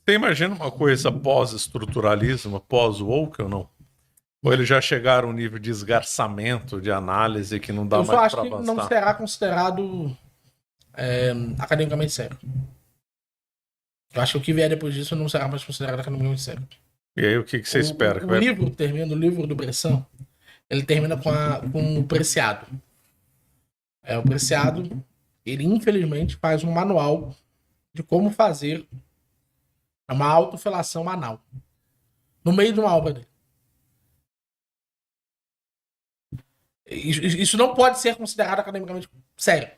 Você imagina uma coisa pós-estruturalismo, pós-woke ou não? Ou eles já chegaram a um nível de esgarçamento, de análise que não dá Eu só mais acho para que não avançar? será considerado academicamente sério. Eu acho que o que vier depois disso não será mais considerado academicamente sério. E aí o que você espera? Que O livro termina, o livro do Bressan, ele termina com o Preciado. O Preciado, ele infelizmente faz um manual de como fazer uma autofelação anal. No meio de uma obra dele. Isso não pode ser considerado academicamente sério.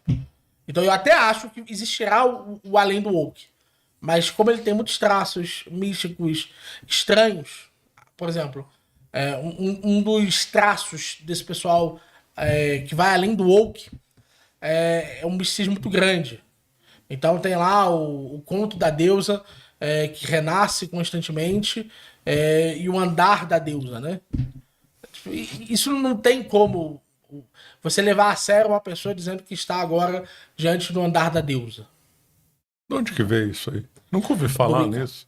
Então eu até acho que existirá o além do woke. Mas como ele tem muitos traços místicos estranhos, por exemplo, um dos traços desse pessoal que vai além do woke é um misticismo muito grande. Então tem lá o conto da deusa que renasce constantemente e o andar da deusa, né? Isso não tem como você levar a sério uma pessoa dizendo que está agora diante do andar da deusa. De onde que veio isso aí? Nunca ouvi Do falar Wicca. nisso.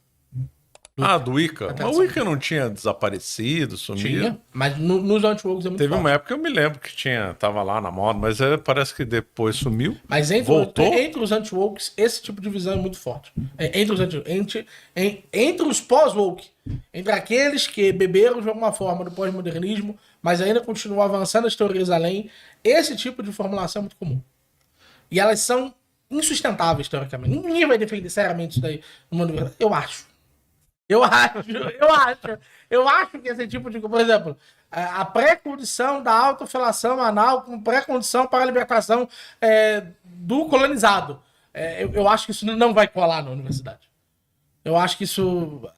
Do Wicca. Da Mas o tradição. Wicca não tinha desaparecido, sumido? Tinha, mas nos anti-woke é muito Teve uma forte. época que eu me lembro que tava lá na moda, mas parece que depois sumiu. Mas Voltou? entre os anti-wokes, esse tipo de visão é muito forte. Entre os pós-woke, entre aqueles que beberam de alguma forma do pós-modernismo, mas ainda continuam avançando as teorias além, esse tipo de formulação é muito comum. E elas são insustentáveis, teoricamente. Ninguém vai defender seriamente isso daí no mundo. Eu acho. Eu acho que esse tipo de. Por exemplo, a pré-condição da autofelação anal como pré-condição para a libertação do colonizado. Eu acho que isso não vai colar na universidade. Eu acho que isso.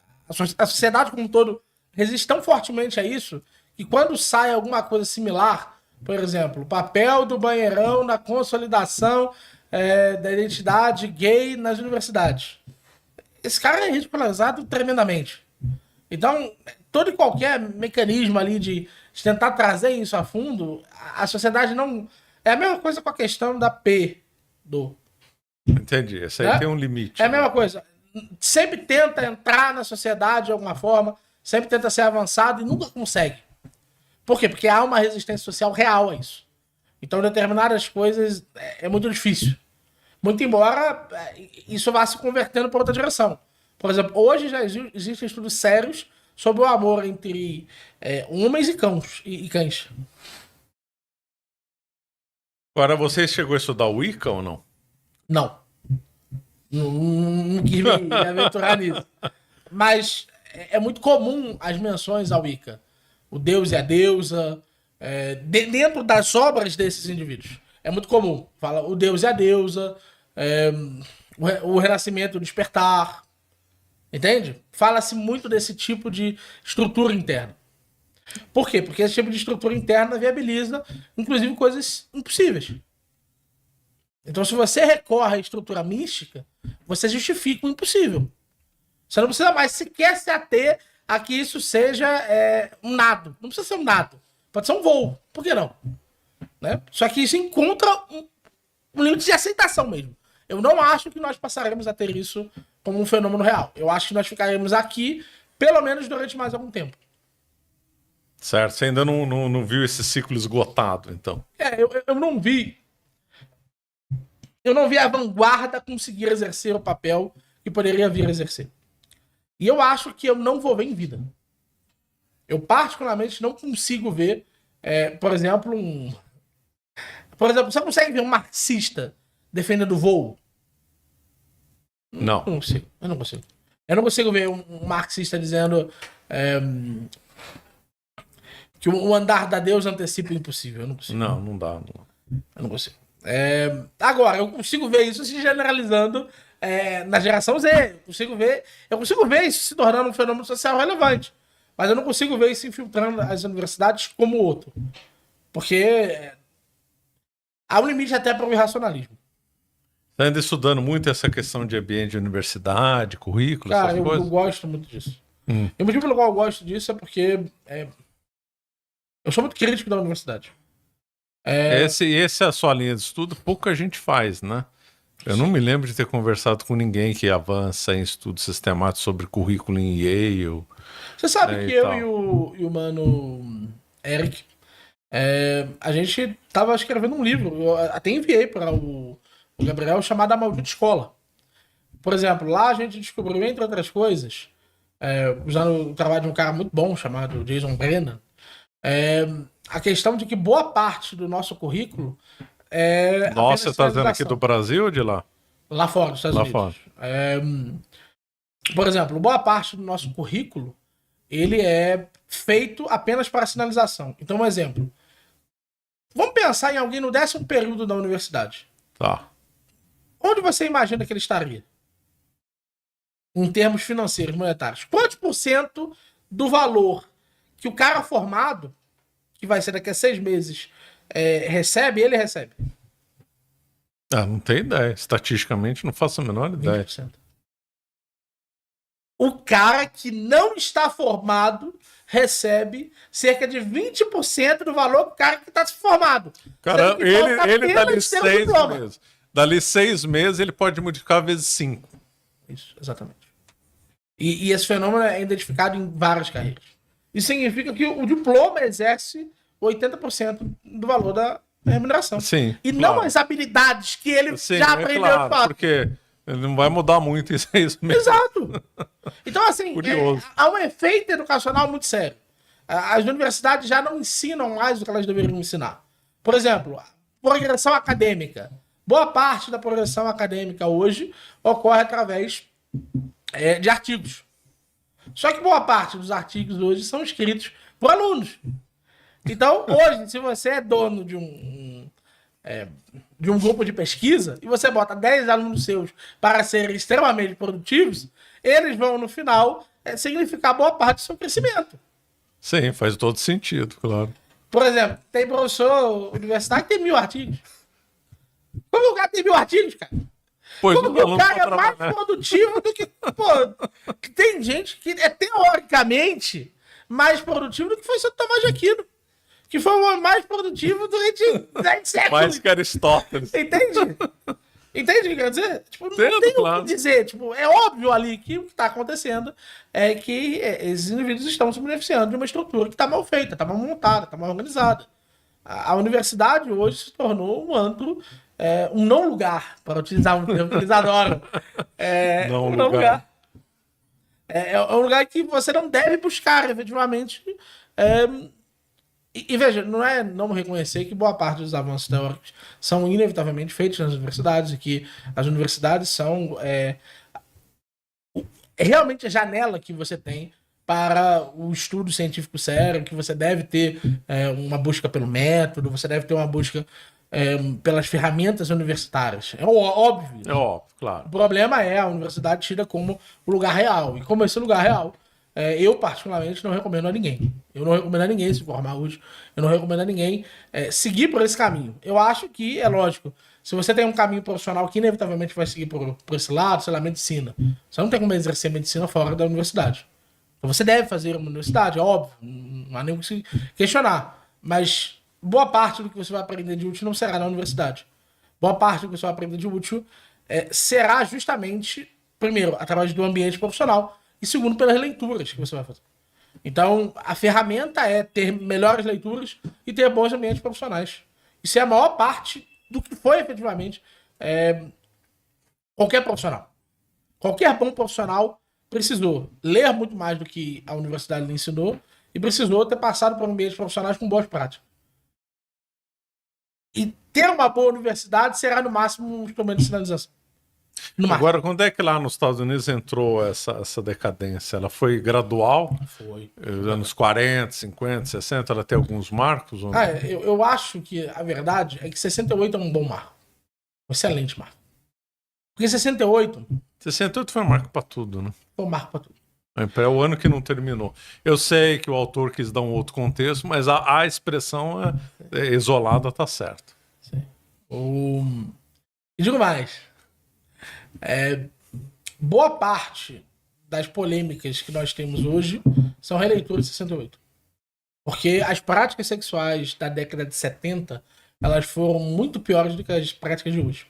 A sociedade como um todo resiste tão fortemente a isso que quando sai alguma coisa similar, por exemplo, o papel do banheirão na consolidação da identidade gay nas universidades. Esse cara é ridicularizado tremendamente. Então, todo e qualquer mecanismo ali de tentar trazer isso a fundo, a sociedade não. É a mesma coisa com a questão da P do. Entendi. Esse aí Né? tem um limite. É a mesma coisa. Sempre tenta entrar na sociedade de alguma forma, sempre tenta ser avançado e nunca consegue. Por quê? Porque há uma resistência social real a isso. Então, determinadas coisas é muito difícil. Muito embora isso vá se convertendo para outra direção. Por exemplo, hoje já existem estudos sérios sobre o amor entre homens e cães. Agora, você chegou a estudar o Wicca ou não? Não. Não quis me aventurar nisso. Mas é muito comum as menções ao Wicca. O deus e a deusa. Dentro das obras desses indivíduos. É muito comum. Fala o deus e a deusa. O renascimento, o despertar. Entende? Fala-se muito desse tipo de estrutura interna. Por quê? Porque esse tipo de estrutura interna viabiliza, inclusive, coisas impossíveis. Então, se você recorre à estrutura mística, você justifica o impossível. Você não precisa mais sequer se ater a que isso seja um nado. Não precisa ser um nado. Pode ser um voo. Por que não? Né? Só que isso encontra um limite de aceitação mesmo. Eu não acho que nós passaremos a ter isso como um fenômeno real. Eu acho que nós ficaremos aqui, pelo menos durante mais algum tempo. Certo, você ainda não viu esse ciclo esgotado, então. Eu não vi. Eu não vi a vanguarda conseguir exercer o papel que poderia vir a exercer. E eu acho que eu não vou ver em vida. Eu, particularmente, não consigo ver, por exemplo, você consegue ver um marxista defendendo o voo? Não. Eu não consigo. Eu não consigo ver um marxista dizendo que o andar da Deus antecipa o impossível. Eu não consigo. Não dá. Não. Eu não consigo. Agora, eu consigo ver isso se generalizando na geração Z. Eu consigo ver isso se tornando um fenômeno social relevante. Mas eu não consigo ver isso infiltrando as universidades como outro. Porque há um limite até para o irracionalismo. Você ainda estudando muito essa questão de ambiente de universidade, currículo, Cara, essas coisas? eu gosto muito disso. E o motivo pelo qual eu gosto disso é porque eu sou muito crítico da universidade. Essa é a sua linha de estudo, pouca gente faz, né? Eu não me lembro de ter conversado com ninguém que avança em estudo sistemático sobre currículo em Yale, Você sabe né, que e eu tal. e o mano Eric, a gente tava escrevendo um livro, eu até enviei para o Gabriel, chamado A Maldita Escola. Por exemplo, lá a gente descobriu, entre outras coisas, usando o trabalho de um cara muito bom chamado Jason Brennan, é, a questão de que boa parte do nosso currículo é Nossa, apenas você tá dizendo aqui do sinalização, Brasil ou de lá? lá fora, nos Estados Lá Unidos. fora. Por exemplo, boa parte do nosso currículo ele é feito apenas para sinalização. Então, um exemplo. Vamos pensar em alguém no 10º período da universidade. Tá. Onde você imagina que ele estaria? Em termos financeiros, monetários. Quantos por cento do valor que o cara formado, que vai ser daqui a 6 meses, recebe, ele recebe? Ah, não tenho ideia. Estatisticamente, não faço a menor ideia. 20%. O cara que não está formado recebe cerca de 20% do valor do cara que está formado. Cara, Sendo que falta ele dali apenas ter um 6 diploma. meses. Dali 6 meses, ele pode multiplicar vezes 5. Isso, exatamente. E esse fenômeno é identificado em várias carreiras. Isso significa que o diploma exerce 80% do valor da remuneração. Sim, E claro. não as habilidades que ele Sim, já é aprendeu claro, de fato. porque ele não vai mudar muito em 6 meses. Exato. Então, assim, Curioso. há um efeito educacional muito sério. As universidades já não ensinam mais o que elas deveriam ensinar. Por exemplo, progressão acadêmica. Boa parte da progressão acadêmica hoje ocorre através de artigos. Só que boa parte dos artigos hoje são escritos por alunos. Então, hoje, se você é dono de um grupo de pesquisa e você bota 10 alunos seus para serem extremamente produtivos, eles vão, no final, significar boa parte do seu crescimento. Sim, faz todo sentido, claro. Por exemplo, tem professor universitário que tem 1000 artigos. Como o cara tem 1000 artigos, cara? Pois Como o que o aluno cara é pode mais trabalhar. produtivo do que... Pô, tem gente que é teoricamente mais produtivo do que foi Santo Tomás de Aquino. Que foi o homem mais produtivo durante 10 séculos. Mais que Aristóteles. Entende? Entende o que eu quero dizer? Tipo, não Entendo, tem claro. o que dizer. Tipo, é óbvio ali que o que está acontecendo é que esses indivíduos estão se beneficiando de uma estrutura que está mal feita, está mal montada, está mal organizada. A universidade hoje se tornou um antro, um não lugar, para utilizar um termo que eles adoram. Não Um não lugar. lugar. É um lugar que você não deve buscar, efetivamente. E veja, não é não reconhecer que boa parte dos avanços teóricos são inevitavelmente feitos nas universidades e que as universidades são realmente a janela que você tem para o estudo científico sério, que você deve ter uma busca pelo método, você deve ter uma busca pelas ferramentas universitárias. É óbvio. É óbvio, claro. O problema é a universidade tida como o lugar real. E como esse lugar real, eu particularmente não recomendo a ninguém. Eu não recomendo a ninguém se formar hoje. Eu não recomendo a ninguém seguir por esse caminho. Eu acho que, é lógico, se você tem um caminho profissional que inevitavelmente vai seguir por esse lado, sei lá, medicina, você não tem como exercer medicina fora da universidade. Então você deve fazer uma universidade, é óbvio, não há nem o que se questionar. Mas boa parte do que você vai aprender de útil não será na universidade. Boa parte do que você vai aprender de útil será justamente, primeiro, através do ambiente profissional e segundo, pelas leituras que você vai fazer. Então, a ferramenta é ter melhores leituras e ter bons ambientes profissionais. Isso é a maior parte do que foi efetivamente qualquer profissional. Qualquer bom profissional precisou ler muito mais do que a universidade lhe ensinou e precisou ter passado por ambientes profissionais com boas práticas. E ter uma boa universidade será, no máximo, um instrumento de sinalização. No máximo. Agora, quando é que lá nos Estados Unidos entrou essa decadência? Ela foi gradual? Foi. Anos 40, 50, 60? Ela tem alguns marcos? Ou não? Eu acho que a verdade é que 68 é um bom marco. Um excelente marco. Porque 68 68 foi um marco para tudo, né? foi um marco para tudo. É o ano que não terminou. Eu sei que o autor quis dar um outro contexto, mas a expressão isolada tá certo. Sim. E digo mais. Boa parte das polêmicas que nós temos hoje são releituras de 68. Porque as práticas sexuais da década de 70 elas foram muito piores do que as práticas de hoje.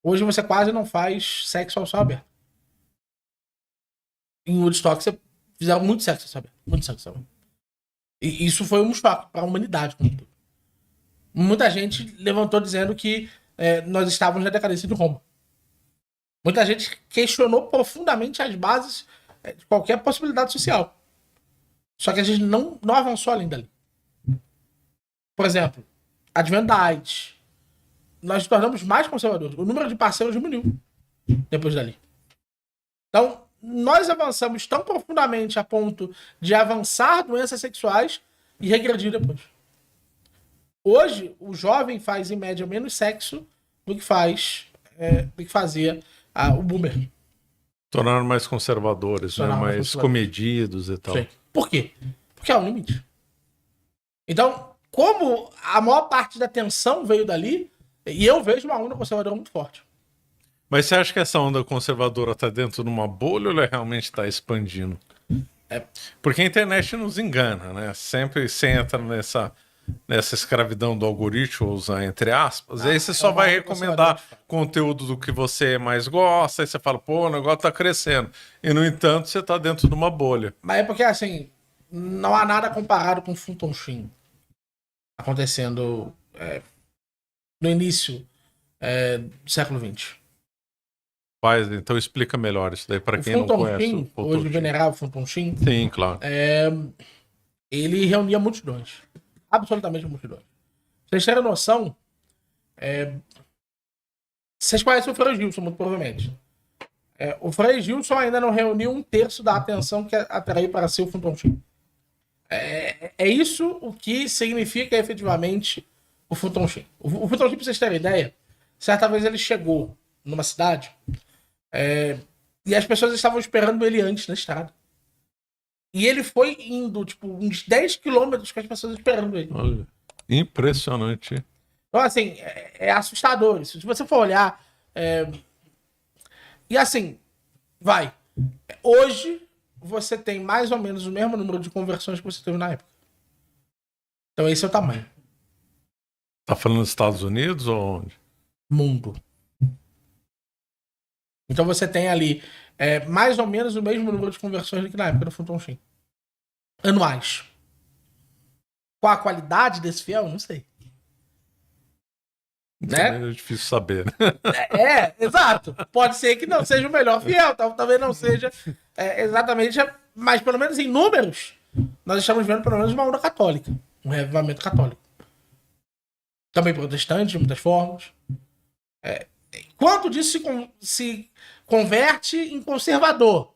Hoje você quase não faz sexo ao céu aberto. Em Woodstock você fizeram muito sexo ao céu aberto. Muito sexo ao céu aberto. E isso foi um choque para a humanidade como um todo. Muita gente levantou dizendo que nós estávamos na decadência de Roma. Muita gente questionou profundamente as bases de qualquer possibilidade social. Só que a gente não avançou além dali. Por exemplo, advento da AIDS. Nós nos tornamos mais conservadores. O número de parceiros diminuiu depois dali. Então, nós avançamos tão profundamente a ponto de avançar doenças sexuais e regredir depois. Hoje, o jovem faz, em média, menos sexo do que fazia o boomer. Tornaram mais conservadores, né? Mais comedidos e tal. Sim. Por quê? Porque é um limite. Então, como a maior parte da tensão veio dali, e eu vejo uma onda conservadora muito forte. Mas você acha que essa onda conservadora está dentro de uma bolha ou ela realmente está expandindo? Porque a internet nos engana, né? Sempre você entra nessa escravidão do algoritmo, usar entre aspas, e aí você só vai recomendar conteúdo do que você mais gosta, aí você fala, pô, o negócio tá crescendo. E, no entanto, você tá dentro de uma bolha. Mas é porque, assim, não há nada comparado com o Fulton Sheen acontecendo no início do século XX. Então explica melhor isso daí para quem não conhece. Hoje o venerável Fulton Sheen. Sim, claro. Ele reunia multidões. Absolutamente multidões. Pra vocês terem noção, vocês conhecem o Frei Gilson, muito provavelmente. O Frei Gilson ainda não reuniu 1/3 da atenção que atraiu para si o Fulton Sheen. É isso o que significa efetivamente o Fulton Sheen. O Fulton Sheen, pra vocês terem ideia, certa vez ele chegou numa cidade e as pessoas estavam esperando ele antes na estrada. E ele foi indo, tipo, uns 10 quilômetros com as pessoas esperando ele. Olha, impressionante. Então, assim, é assustador isso. Se você for olhar... E assim, vai. Hoje, você tem mais ou menos o mesmo número de conversões que você teve na época. Então, esse é o tamanho. Tá falando dos Estados Unidos ou onde? Mundo. Então, você tem ali mais ou menos o mesmo número de conversões do que na época do Fulton Sheen. Anuais. Qual a qualidade desse fiel? Não sei. Né? É difícil saber, né? Exato. Pode ser que não seja o melhor fiel, talvez não seja exatamente, mas pelo menos em números, nós estamos vendo pelo menos uma onda católica, um revivamento católico. Também protestante, de muitas formas. Quanto disso se converte em conservador?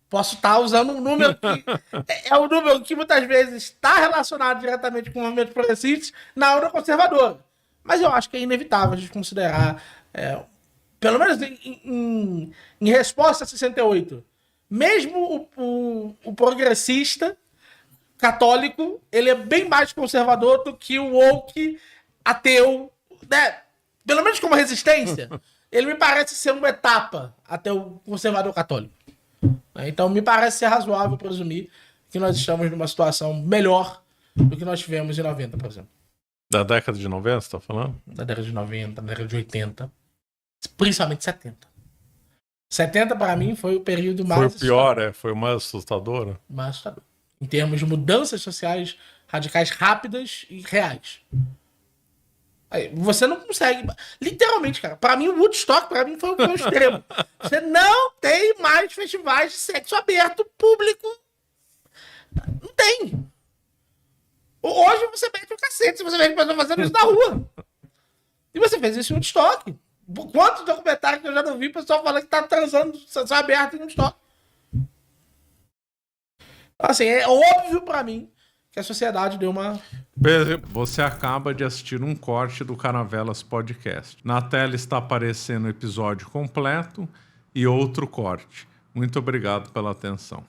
Posso estar usando um número que é um número que muitas vezes está relacionado diretamente com o movimento progressista na onda conservadora. Mas eu acho que é inevitável a gente considerar, pelo menos em resposta a 68, mesmo o progressista católico, ele é bem mais conservador do que o woke ateu, né? Pelo menos como resistência, ele me parece ser uma etapa até o conservador católico. Então me parece ser razoável presumir que nós estamos numa situação melhor do que nós tivemos em 90, por exemplo. Da década de 90, você tá falando? Da década de 90, da década de 80. Principalmente 70. 70, para mim, foi o período mais... Foi o pior, foi o mais assustador. Mais assustador. Em termos de mudanças sociais radicais rápidas e reais. Aí, você não consegue... Literalmente, cara. Para mim, o Woodstock, para mim, foi o extremo. Você não tem mais festivais de sexo aberto público. Não tem. Hoje você mete o cacete se você vê pessoas fazendo isso na rua. E você fez isso em Woodstock. Quantos documentários que eu já não vi, o pessoal falando que tá transando sessão aberta em Woodstock. Assim, é óbvio pra mim que a sociedade deu uma... Você acaba de assistir um corte do Caravelas Podcast. Na tela está aparecendo o episódio completo e outro corte. Muito obrigado pela atenção.